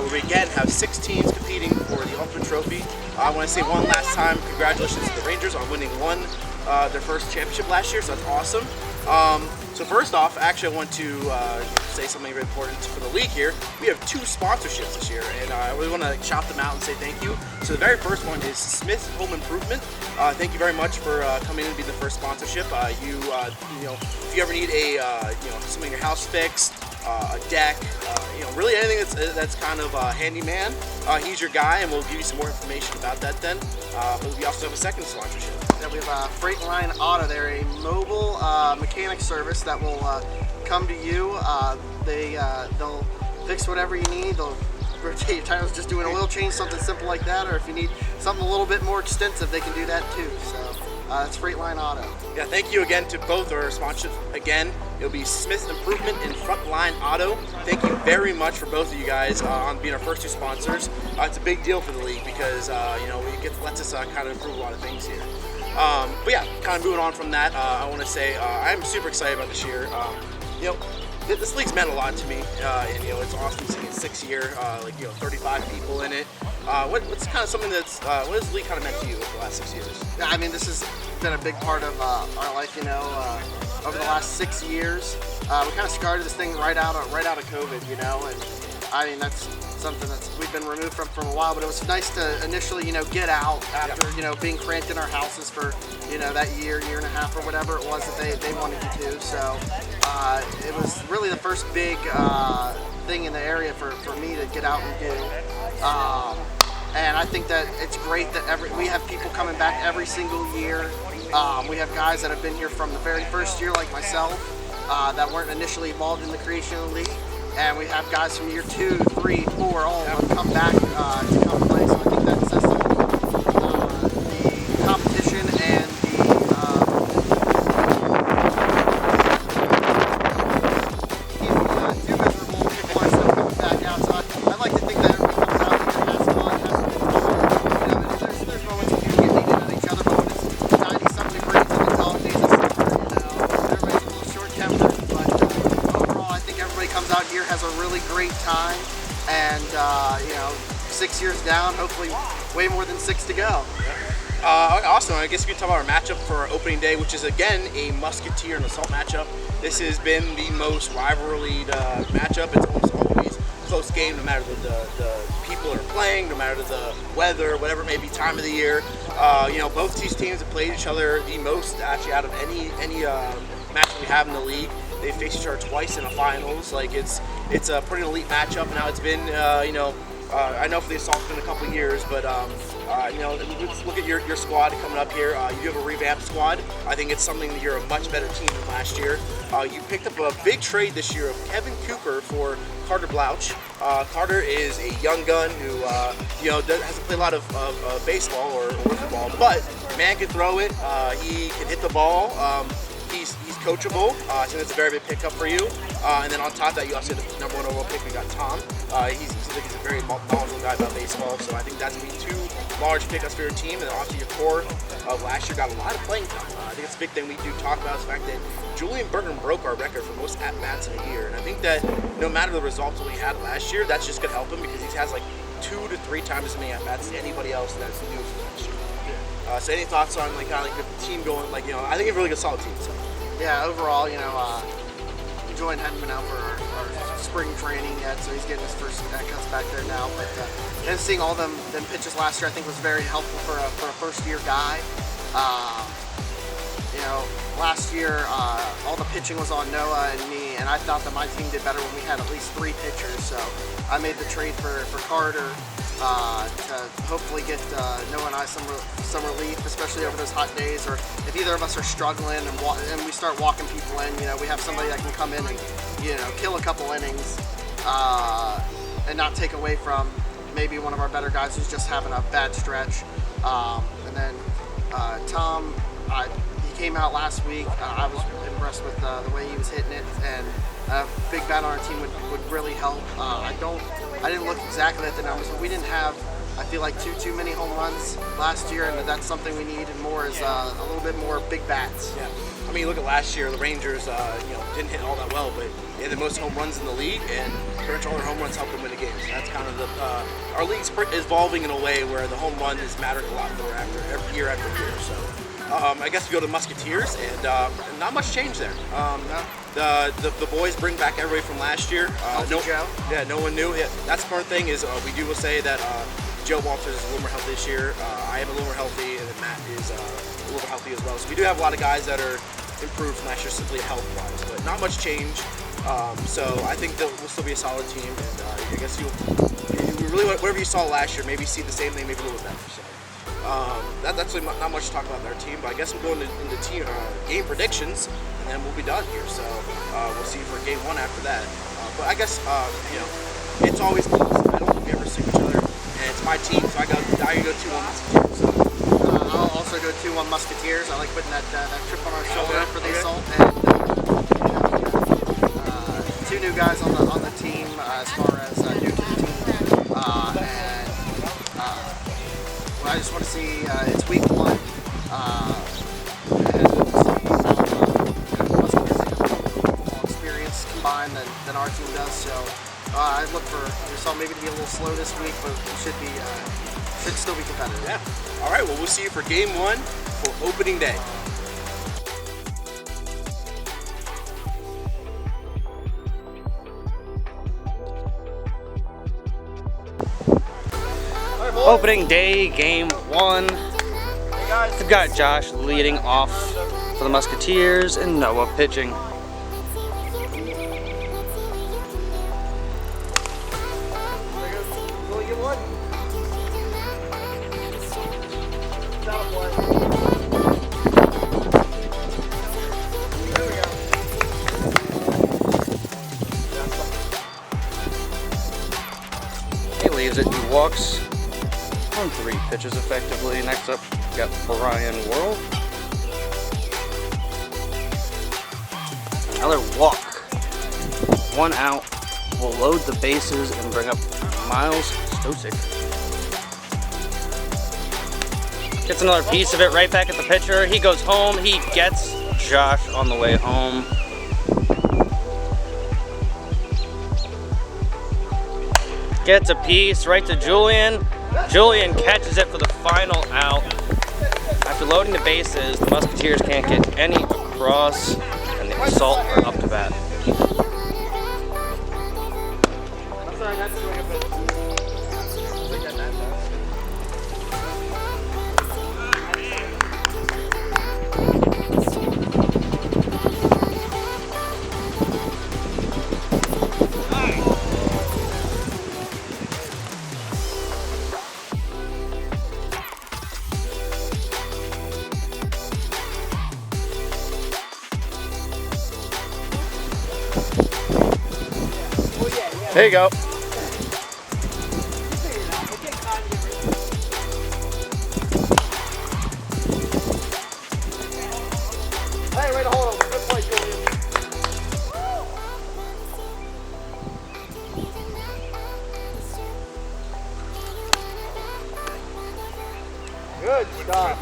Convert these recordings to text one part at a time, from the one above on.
where we again have 6 teams competing for the Ultimate Trophy. I want to say one last time, congratulations to the Rangers on winning their first championship last year, so that's awesome. So first off, actually I want to say something very important for the league here. We have 2 sponsorships this year, and I really want to shout them out and say thank you. So the very first one is Smith Home Improvement. Thank you very much for coming in and being the first sponsorship. You know, if you ever need something in your house fixed, a deck, really anything that's kind of handyman, he's your guy, and we'll give you some more information about that then. But we also have a second sponsorship. Yeah, we have Frontline Auto. They're a mobile mechanic service that will come to you. They'll fix whatever you need. They'll rotate your tires, just doing a oil change, something simple like that, or if you need something a little bit more extensive, they can do that too. So that's Frontline Auto. Yeah, thank you again to both our sponsors. Again, it'll be Smith Improvement and Frontline Auto. Thank you very much for both of you guys on being our first 2 sponsors. It's a big deal for the league because it lets us kind of improve a lot of things here. But yeah, kind of moving on from that, I want to say I'm super excited about this year. This league's meant a lot to me, and it's awesome seeing it 6th year, 35 people in it. What's kind of something that's what has the league kind of meant to you over the last 6 years? Yeah, I mean, this has been a big part of our life. Over the last 6 years, we kind of started this thing right out of COVID, and I mean that's something that we've been removed from a while. But it was nice to initially, get out after being cramped in our houses for that year and a half or whatever it was that they wanted to do. So it was really the first big thing in the area for me to get out and do. And I think that it's great that we have people coming back every single year. We have guys that have been here from the very first year, like myself, that weren't initially involved in the creation of the league. And we have guys from year 2, 3, 4, all of them come back to come play. So I think that says something about the competition and too miserable. People are still coming back out. So I'd like to think that everybody comes out here, has fun, there's moments when you get needed at each other, but when it's 90-something degrees in the dog days of summer, everybody's a little short-tempered. But overall, I think everybody comes out here, has a really great time, and 6 years down, hopefully way more than 6 to go. Awesome. I guess we can talk about our matchup for our opening day, which is again a Musketeer and Assault matchup. This has been the most rivalried matchup. It's almost always a close game, no matter the people that are playing, no matter the weather, whatever it may be, time of the year. Both these teams have played each other the most actually out of any match we have in the league. They faced each other twice in the finals. It's a pretty elite matchup. Now it's been I know for the Assault it's been a couple of years, but let's look at your squad coming up here. You do have a revamped squad. I think it's something that you're a much better team than last year. You picked up a big trade this year of Kevin Cooper for Carter Blouch. Carter is a young gun who hasn't played a lot of baseball or football, but man can throw it. He can hit the ball. He's coachable. I think that's a very big pickup for you. And then on top of that, you also have the #1 overall pick. We got Tom. He seems like he's a very knowledgeable guy about baseball. So I think that's going to be 2 large pickups for your team. And also your core of last year got a lot of playing time. I think it's a big thing we do talk about is the fact that Julian Bergen broke our record for most at-bats in a year. And I think that no matter the results that we had last year, that's just going to help him because he has like 2 to 3 times as many at-bats as anybody else that's new for last year. So any thoughts on the team going? I think it's a really good solid team. So. Yeah, overall, Julian hadn't been out for our spring training yet, so he's getting his first cuts back there now. But and seeing all them pitches last year, I think was very helpful for a first-year guy. Last year all the pitching was on Noah and me, and I thought that my team did better when we had at least 3 pitchers. So I made the trade for Carter to hopefully get Noah and I some relief, especially over those hot days, or if either of us are struggling and we start walking people in, we have somebody that can come in and kill a couple innings and not take away from maybe one of our better guys who's just having a bad stretch. And then Tom, he came out last week. I was impressed with the way he was hitting it, and a big bat on our team would really help. I didn't look exactly at the numbers, but we didn't have, I feel like, too many home runs last year, and that's something we need more is a little bit more big bats. Yeah. I mean, look at last year. The Rangers, didn't hit all that well, but they had the most home runs in the league, and pretty much all their home runs helped them win the game. So that's kind of our league's evolving in a way where the home run is mattered a lot more every year after year. So I guess we go to Musketeers, and not much change there. The boys bring back everybody from last year. No one knew. Yeah, that's the part thing is we will say that Joe Walters is a little more healthy this year. I am a little more healthy, and then Matt is a little more healthy as well. So we do have a lot of guys that are improved from last year simply health-wise, but not much change. So I think that we'll still be a solid team, and I guess you really whatever you saw last year, maybe see the same thing, maybe a little bit better. So that's really not much to talk about in our team, but I guess we'll go into team game predictions, and then we'll be done here. So we'll see you for game one after that. But I guess it's always close. I don't think we ever see each other, and it's my team, so I go 2-1 Musketeers. So. I'll also go 2-1 Musketeers. I like putting that chip on our shoulder for the assault. And two new guys on the team as far as new to the team. I just want to see it's week 1. And Musketeers have more experience combined than our team does. So I look for yourself maybe to be a little slow this week, but it should still be competitive. Yeah. All right. Well, we'll see you for game 1 for opening day. Opening day, game 1. We've got Josh leading off for the Musketeers and Noah pitching. He leaves it, he walks on 3 pitches effectively. Next up, we got Brian Worrell. Another walk. 1 out. We'll load the bases and bring up Miles Stosic. Gets another piece of it right back at the pitcher. He goes home. He gets Josh on the way home. Gets a piece right to Julian. Julian catches it for the final out. After loading the bases, the Musketeers can't get any across, and the Assault are up to bat. There you go. Hey, way to hold him. Good play, Julian. Good stuff.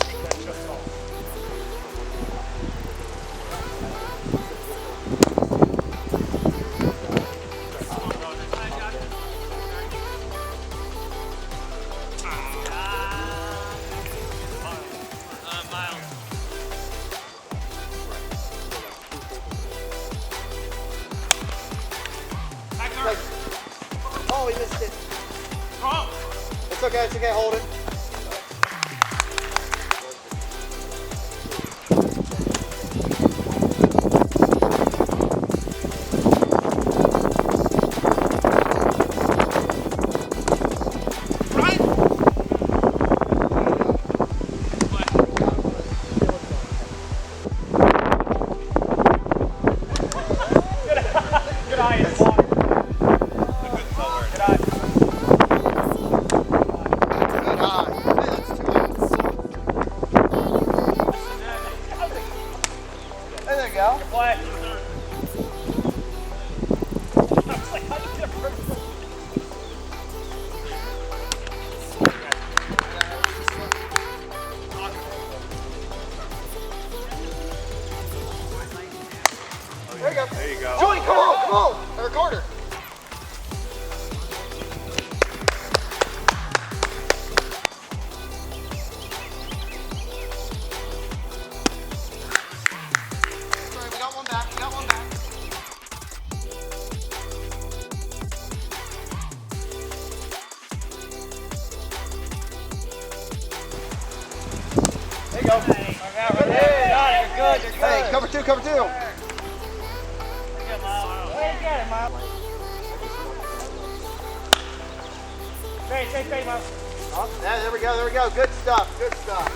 Oh, he missed it. It's okay, hold it. Good eye. There you go. Hey, cover two, cover two. Yeah, there we go, there we go. Good stuff, good stuff.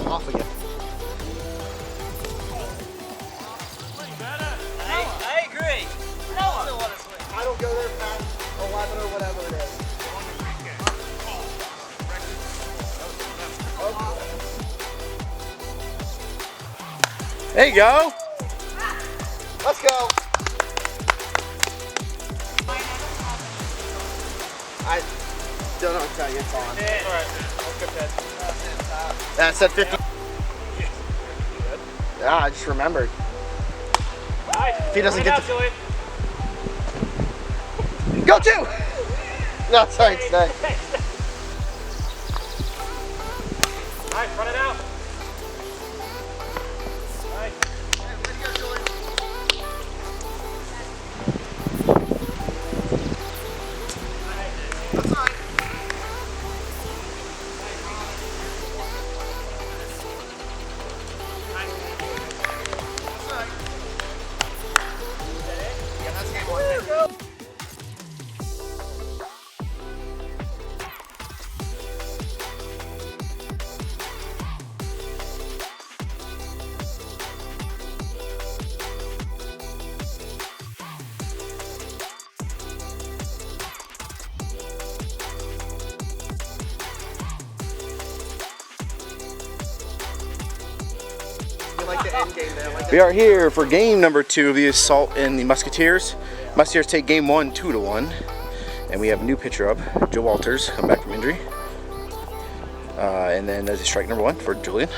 Off again. I agree. I don't go there past 11 or whatever it is. There you go. Let's go. I don't know what to tell you. It's on. Yeah, it said 50. Yeah, I just remembered. If he doesn't get to... Go two! No, sorry, it's not. Nice, run it out. Like the end game there. Like We are here for game number 2 of the Assault and the Musketeers. Musketeers take game 1 2-1, and we have a new pitcher up, Joe Walters, come back from injury. And then there's a strike number 1 for Julian.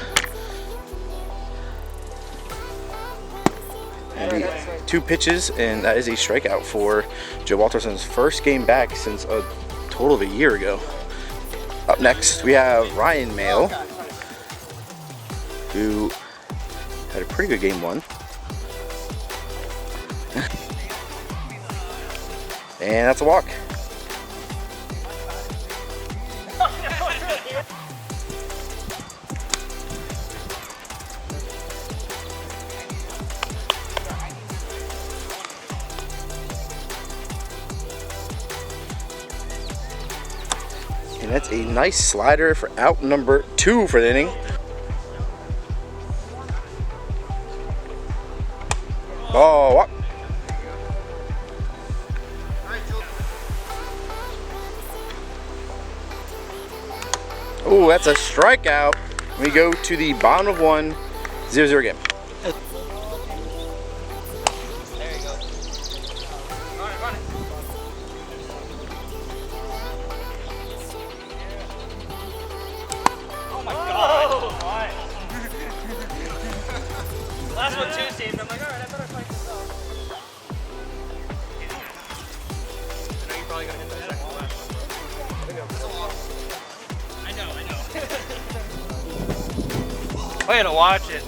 And the 2 pitches, and that is a strikeout for Joe Walters on his first game back since a total of a year ago. Up next, we have Ryan Mail, who had a pretty good game 1. And that's a walk. And that's a nice slider for out number 2 for the inning. Oh, what? Oh, that's a strikeout. We go to the bottom of 1, 0-0 game. There you go. Run it. Oh my God. Last one Tuesday, and I'm like, all right, I better fight this out. I know you're probably gonna hit that second to last one. I know. Way to watch it.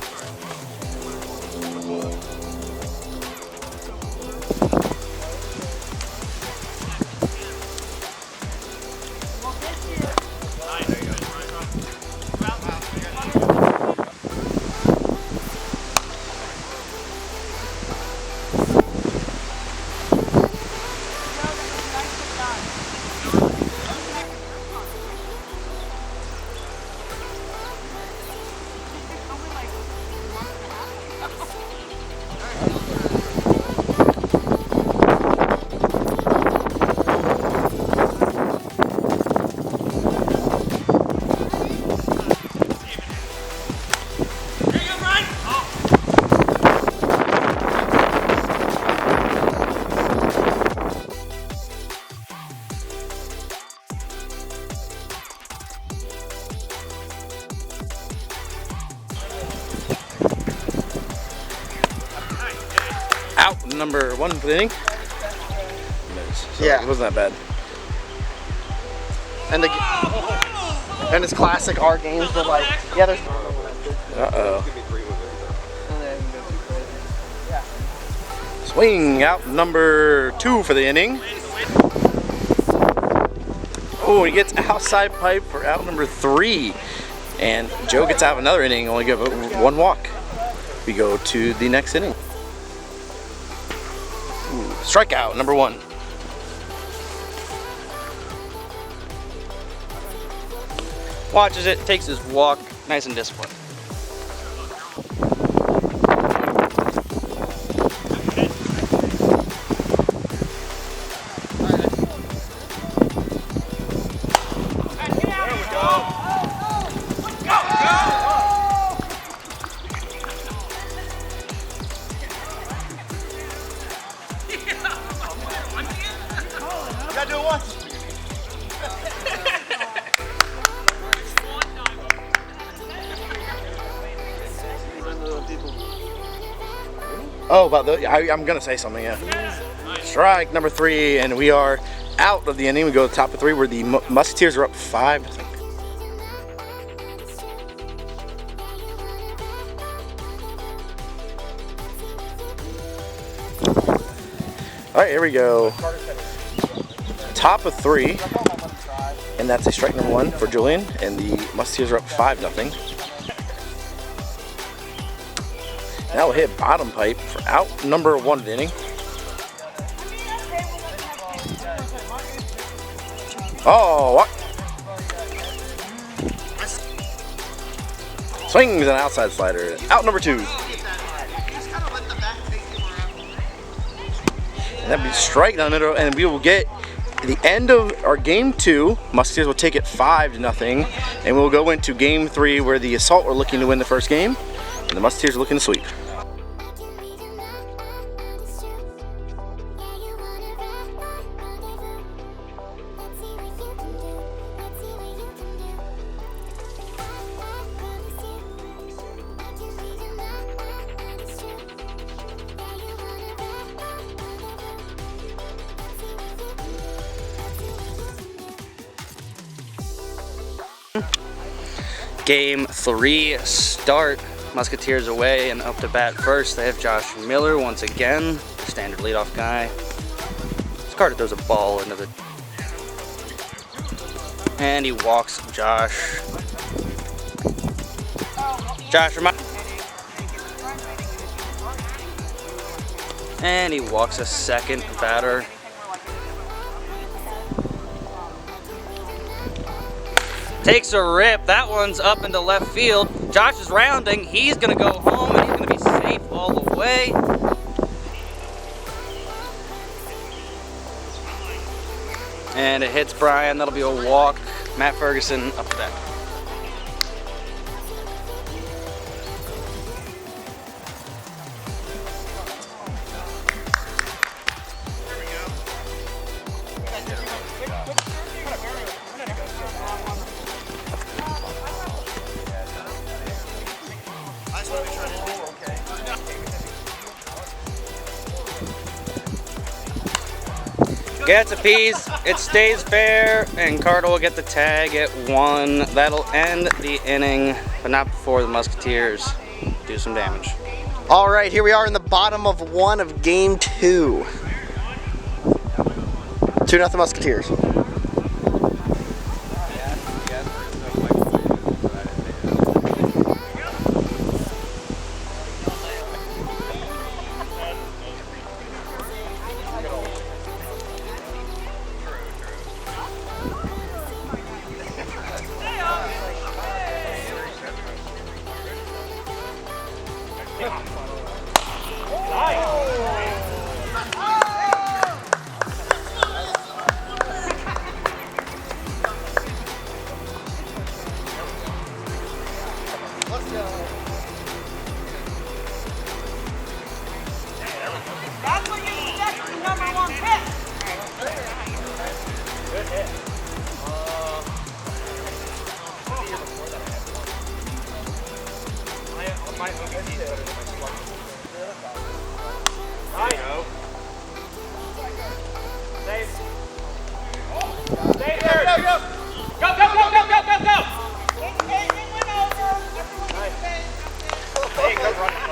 Out number 1 for the inning. So Yeah. it wasn't that bad. And it's classic our games, but like, yeah, there's. Uh-oh. Swing out number 2 for the inning. Oh, he gets outside pipe for out number 3. And Joe gets out of another inning, only give up 1 walk. We go to the next inning. Ooh, strikeout number 1. Watches it, takes his walk, nice and disciplined. Oh, about the, I'm gonna say something, yeah. Strike number 3, and we are out of the inning. We go to the top of 3 where the Musketeers are up 5-0. All right, here we go. Top of 3, and that's a strike number 1 for Julian, and the Musketeers are up 5-0. Now we'll hit bottom pipe for out number 1 of the inning. Oh, what? Swings an outside slider. Out number 2. And that'd be strike down the middle, and we will get the end of our game 2. Musketeers will take it 5-0, and we'll go into game 3 where the Assault are looking to win the first game, and the Musketeers are looking to sweep. Game 3 start. Musketeers away and up to bat first. They have Josh Miller once again, standard leadoff guy. This Carter throws a ball into the... And he walks Josh. And he walks a second batter. Takes a rip. That one's up into left field. Josh is rounding. He's going to go home, and he's going to be safe all the way. And it hits Brian. That'll be a walk. Matt Ferguson up to bat. Gets a piece, it stays fair, and Carter will get the tag at 1. That'll end the inning, but not before the Musketeers do some damage. All right, here we are in the bottom of 1 of game 2. 2-0 Musketeers. That's what you expect from the #1 pick. Good hit. Stay there. Go, go, go, go, go, go, go, go, go. Hey, go run it,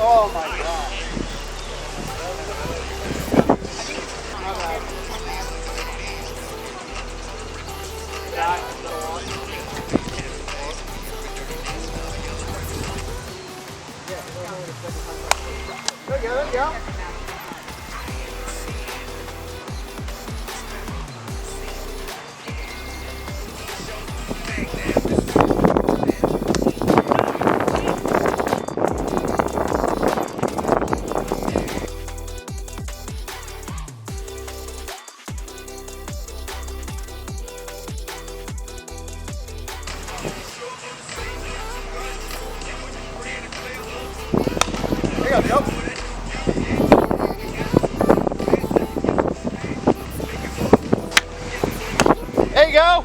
Oh my god. There you go. There you go. There you go.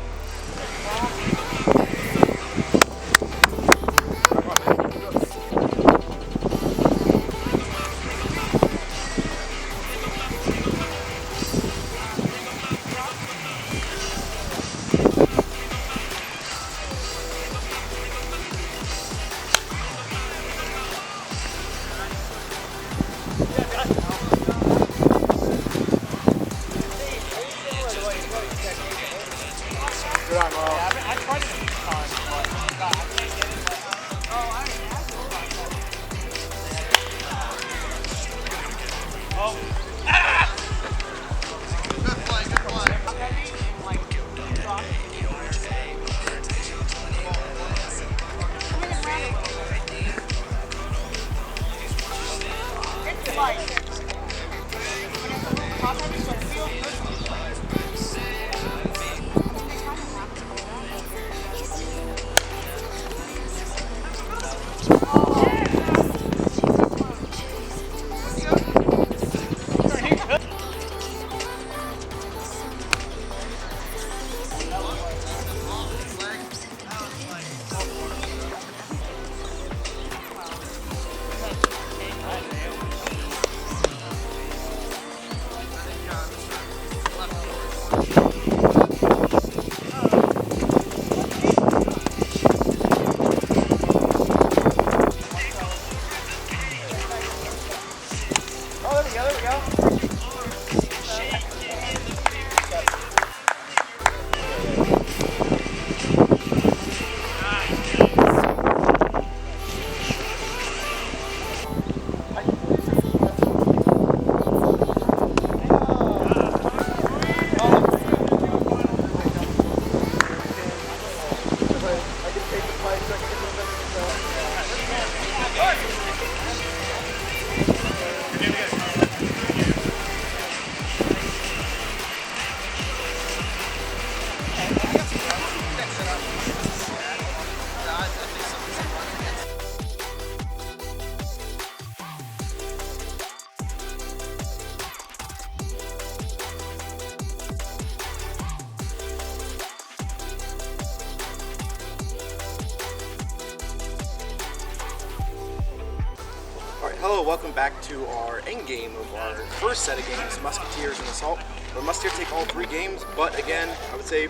Hello, welcome back to our end game of our first set of games, Musketeers and Assault. The Musketeers take all 3 games, but again, I would say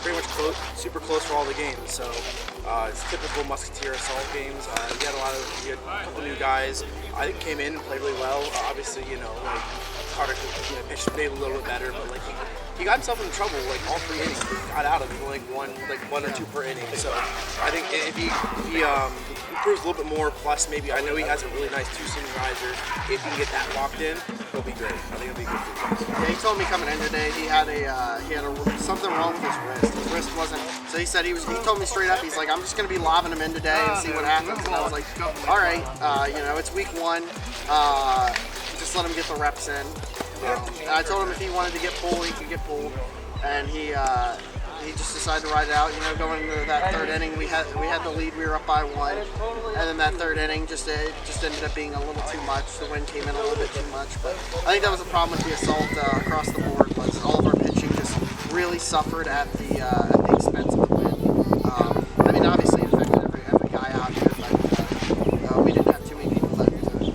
pretty much close, super close for all the games. So it's typical Musketeer Assault games. We had a couple new guys. I think came in and played really well. Obviously, like Carter, pitched maybe a little bit better, but like he got himself in trouble like all 3 innings. He got out of it like one or 2 per inning. So I think if he improves a little bit more, plus maybe I know he has a really nice 2-seam riser. If he can get that locked in, he'll be great. I think it'll be good for him. Yeah, he told me coming in today he had something wrong with his wrist. His wrist wasn't. So he said he told me straight up. He's like, I'm just gonna be lobbing him in today and see what happens. And I was like, all right, it's week 1. Just let him get the reps in. And I told him if he wanted to get pulled, he could get pulled. And he he just decided to ride it out. You know, going into that third inning, we had the lead. We were up by 1, and then that third inning just ended up being a little too much. The wind came in a little bit too much, but I think that was the problem with the Assault across the board. Was all of our pitching just really suffered at the expense of the wind. I mean, obviously it affected every guy out here, but we didn't have too many people that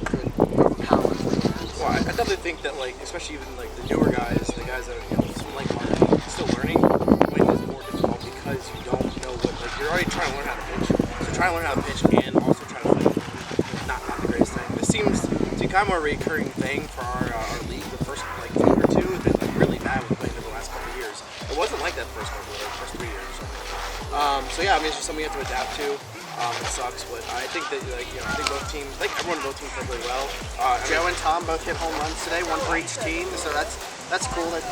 could overpower the wind. Well, I definitely think that, like, especially even like the newer guys, the guys that are, you know, like Mark, still learning, wind is more difficult because you don't know what, like, you're already trying to learn how to pitch. So trying to learn how to pitch and also trying to fight is not the greatest thing. This seems to be kind of a recurring thing for our league. The first like year or two has been like really bad with wind over the last couple of years. It wasn't like that the first 3 years or something. So yeah, I mean, it's just something you have to adapt to. It sucks, but I think that, like, you know, I think both teams, like everyone on both teams played really well. Joe and Tom both hit home runs today, one for each team. So that's cool that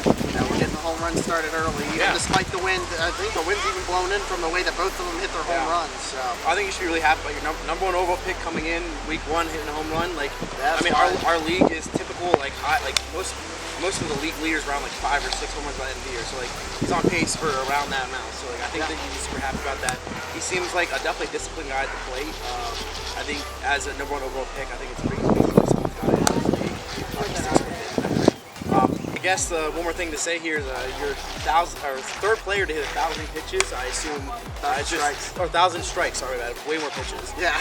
you know, we're getting the home runs started early. Yeah. Even despite the wind, I think the wind's even blown in from the way that both of them hit their home runs. So I think you should be really happy about your number one overall pick coming in week 1, hitting a home run. Like, That's I mean, fine. our league is typical. Like, most of the league leaders around like 5 or 6 home runs by the end of the year. So like, he's on pace for around that amount. So like, I think that he's super happy about that. He seems like a definitely disciplined guy at the plate. I think as a number one overall pick, I think it's pretty disciplined guy in this league. I guess one more thing to say here is your third player to hit 1,000 pitches. I assume 1,000 strikes. Sorry, about it. Way more pitches. yeah.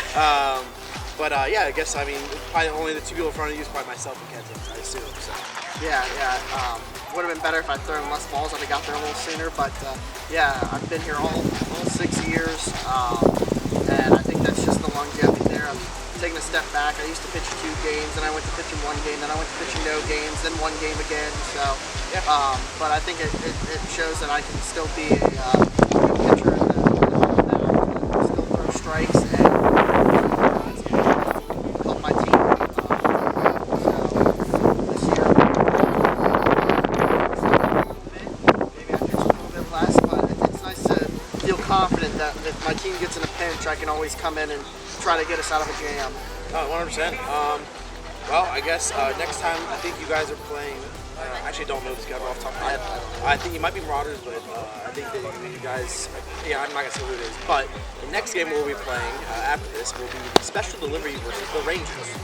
But yeah, I guess, I mean, probably only the 2 people in front of you is probably myself and Kenton, I assume. So. Yeah. Would have been better if I'd thrown less balls. I'd have got there a little sooner. But yeah, I've been here all 6 years, and I think that's just the longevity there. I'm taking a step back. I used to pitch 2 games, then I went to pitching 1 game, then I went to pitching no games, then 1 game again. So, yeah. But I think it shows that I can still be a good pitcher and still throw strikes and help my team. This year, maybe I pitch a little bit less, but it's nice to feel confident that if my team gets in a pinch, I can always come in and try to get us out of a jam. 100%. Well, I guess next time I think you guys are playing. I actually don't know the schedule off the top of my head. I think you might be Marauders, but I think that you guys. Yeah, I'm not gonna say who it is. But the next game we'll be playing after this will be the Special Delivery versus the Rangers.